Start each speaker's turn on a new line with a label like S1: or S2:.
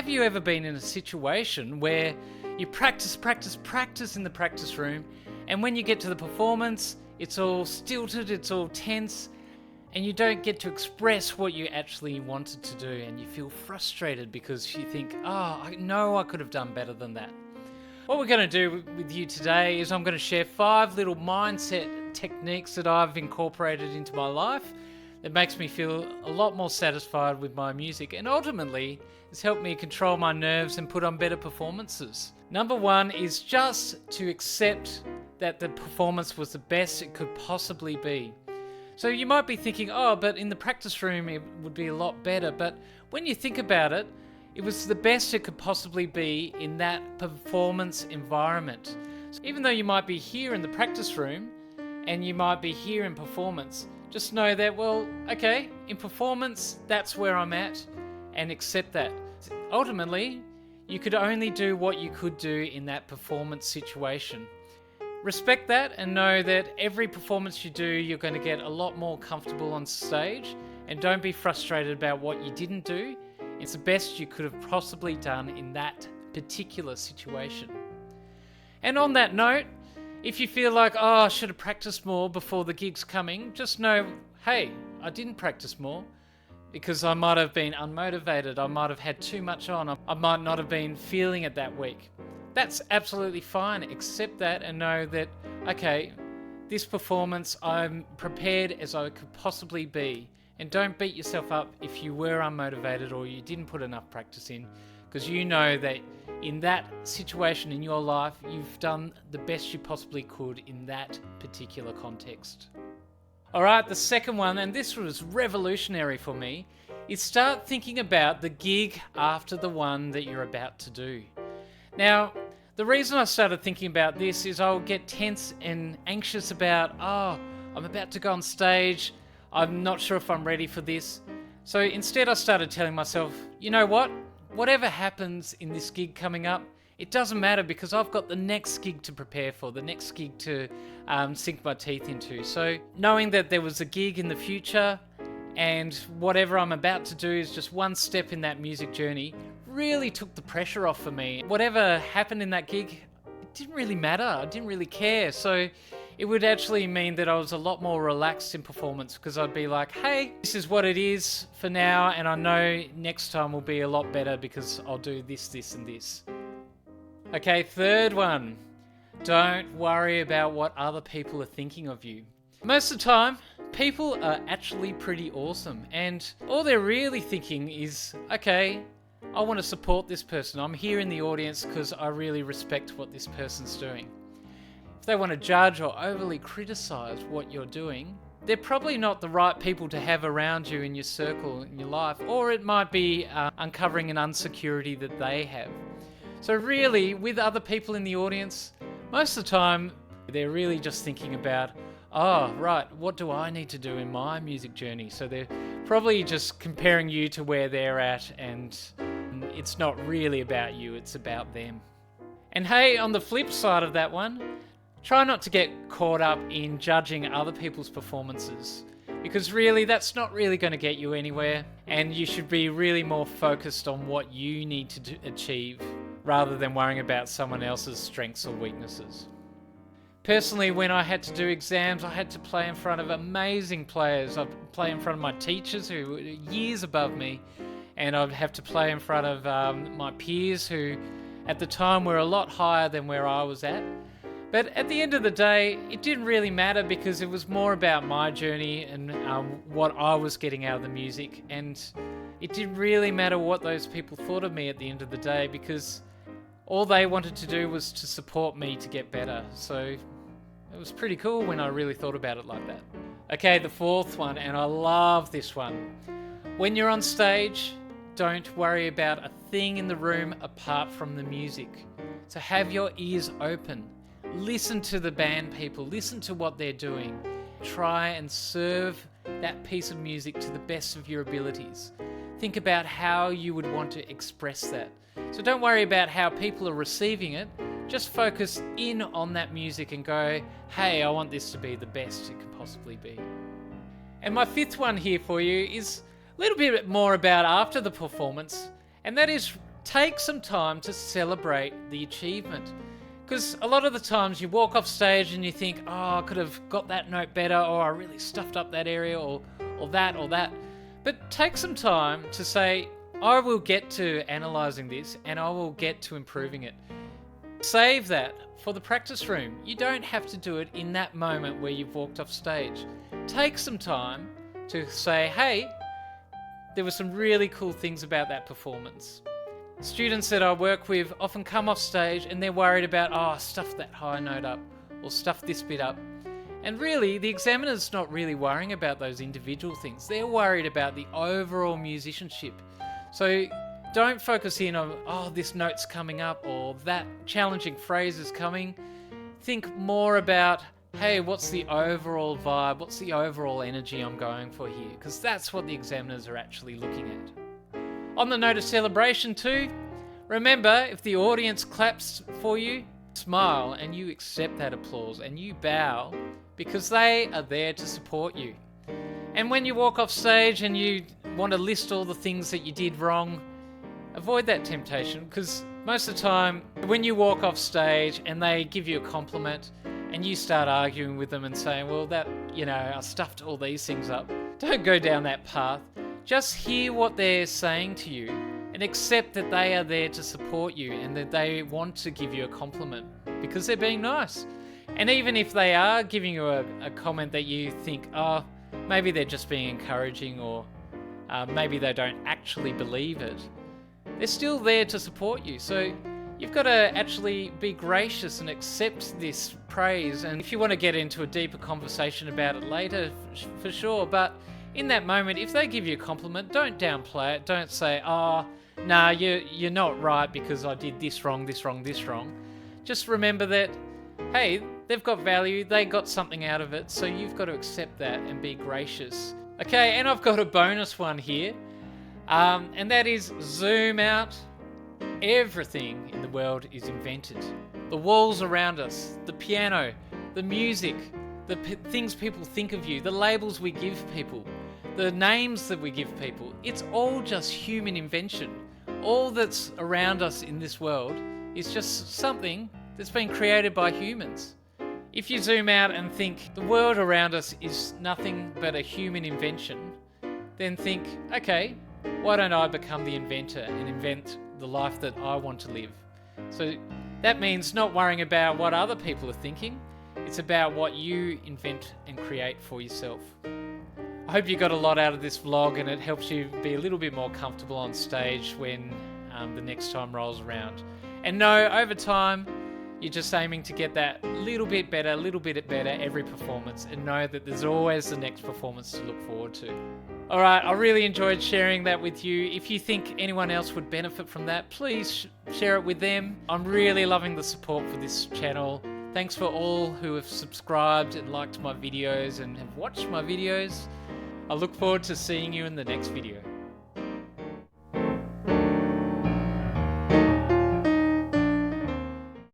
S1: have you ever been in a situation where you practice in the practice room, and when you get to the performance, it's all stilted, it's all tense, and you don't get to express what you actually wanted to do, and you feel frustrated because you think, I know I could have done better than that. What we're going to do with you today is I'm going to share 5 little mindset techniques that I've incorporated into my life that makes me feel a lot more satisfied with my music, and ultimately it's helped me control my nerves and put on better performances. Number 1 is just to accept that the performance was the best it could possibly be. So you might be thinking, but in the practice room it would be a lot better. But when you think about it, it was the best it could possibly be in that performance environment. So even though you might be here in the practice room and you might be here in performance, just know that, in performance, that's where I'm at, and accept that. Ultimately, you could only do what you could do in that performance situation. Respect that and know that every performance you do, you're going to get a lot more comfortable on stage, and don't be frustrated about what you didn't do. It's the best you could have possibly done in that particular situation. And on that note, if you feel like, I should have practiced more before the gig's coming, just know, hey, I didn't practice more because I might have been unmotivated, I might have had too much on, I might not have been feeling it that week. That's absolutely fine. Accept that and know that, this performance, I'm prepared as I could possibly be. And don't beat yourself up if you were unmotivated or you didn't put enough practice in, because you know that in that situation in your life, you've done the best you possibly could in that particular context. All right, the second one, and this was revolutionary for me, is start thinking about the gig after the one that you're about to do. Now, the reason I started thinking about this is I'll get tense and anxious about, I'm about to go on stage, I'm not sure if I'm ready for this. So instead I started telling myself, you know what? Whatever happens in this gig coming up, it doesn't matter because I've got the next gig to prepare for, the next gig to sink my teeth into. So knowing that there was a gig in the future and whatever I'm about to do is just one step in that music journey really took the pressure off for me. Whatever happened in that gig, it didn't really matter. I didn't really care. So it would actually mean that I was a lot more relaxed in performance because I'd be like, hey, this is what it is for now, and I know next time will be a lot better because I'll do this, this, and this. Okay, third one. Don't worry about what other people are thinking of you. Most of the time, people are actually pretty awesome, and all they're really thinking is, I want to support this person. I'm here in the audience because I really respect what this person's doing. If they want to judge or overly criticize what you're doing, they're probably not the right people to have around you in your circle, in your life, or it might be uncovering an insecurity that they have. So really, with other people in the audience, most of the time, they're really just thinking about, what do I need to do in my music journey? So they're probably just comparing you to where they're at, and it's not really about you, it's about them. And hey, on the flip side of that one, try not to get caught up in judging other people's performances, because really that's not really going to get you anywhere, and you should be really more focused on what you need to achieve rather than worrying about someone else's strengths or weaknesses. Personally, when I had to do exams, I had to play in front of amazing players. I'd play in front of my teachers who were years above me, and I'd have to play in front of my peers who at the time were a lot higher than where I was at. But at the end of the day, it didn't really matter because it was more about my journey and what I was getting out of the music. And it didn't really matter what those people thought of me at the end of the day, because all they wanted to do was to support me to get better. So it was pretty cool when I really thought about it like that. Okay, the fourth one, and I love this one. When you're on stage, don't worry about a thing in the room apart from the music. So have your ears open. Listen to the band people, listen to what they're doing. Try and serve that piece of music to the best of your abilities. Think about how you would want to express that. So don't worry about how people are receiving it. Just focus in on that music and go, hey, I want this to be the best it can possibly be. And my fifth one here for you is a little bit more about after the performance, and that is take some time to celebrate the achievement. Because a lot of the times you walk off stage and you think, oh, I could have got that note better, or I really stuffed up that area, or that. But take some time to say, I will get to analysing this and I will get to improving it. Save that for the practice room. You don't have to do it in that moment where you've walked off stage. Take some time to say, hey, there were some really cool things about that performance. Students that I work with often come off stage and they're worried about, oh, I stuffed that high note up or stuffed this bit up. And really, the examiner's not really worrying about those individual things. They're worried about the overall musicianship. So don't focus in on, oh, this note's coming up or that challenging phrase is coming. Think more about, hey, what's the overall vibe? What's the overall energy I'm going for here? Because that's what the examiners are actually looking at. On the note of celebration too, remember, if the audience claps for you, smile and you accept that applause and you bow because they are there to support you. And when you walk off stage and you want to list all the things that you did wrong, avoid that temptation, because most of the time when you walk off stage and they give you a compliment and you start arguing with them and saying, well, that, I stuffed all these things up. Don't go down that path. Just hear what they're saying to you and accept that they are there to support you and that they want to give you a compliment because they're being nice. And even if they are giving you a comment that you think, oh, maybe they're just being encouraging, or maybe they don't actually believe it, they're still there to support you. So you've got to actually be gracious and accept this praise. And if you want to get into a deeper conversation about it later, for sure. But in that moment, if they give you a compliment, don't downplay it. Don't say, oh, nah, you're not right because I did this wrong, this wrong, this wrong. Just remember that, hey, they've got value, they got something out of it, so you've got to accept that and be gracious. Okay, and I've got a bonus one here, and that is zoom out. Everything in the world is invented. The walls around us, the piano, the music, the things people think of you, the labels we give people, the names that we give people, it's all just human invention. All that's around us in this world is just something that's been created by humans. If you zoom out and think the world around us is nothing but a human invention, then think, okay, why don't I become the inventor and invent the life that I want to live? So that means not worrying about what other people are thinking. It's about what you invent and create for yourself. I hope you got a lot out of this vlog and it helps you be a little bit more comfortable on stage when the next time rolls around. And know, over time, you're just aiming to get that little bit better every performance, and know that there's always the next performance to look forward to. All right, I really enjoyed sharing that with you. If you think anyone else would benefit from that, please share it with them. I'm really loving the support for this channel. Thanks for all who have subscribed and liked my videos and have watched my videos. I look forward to seeing you in the next video.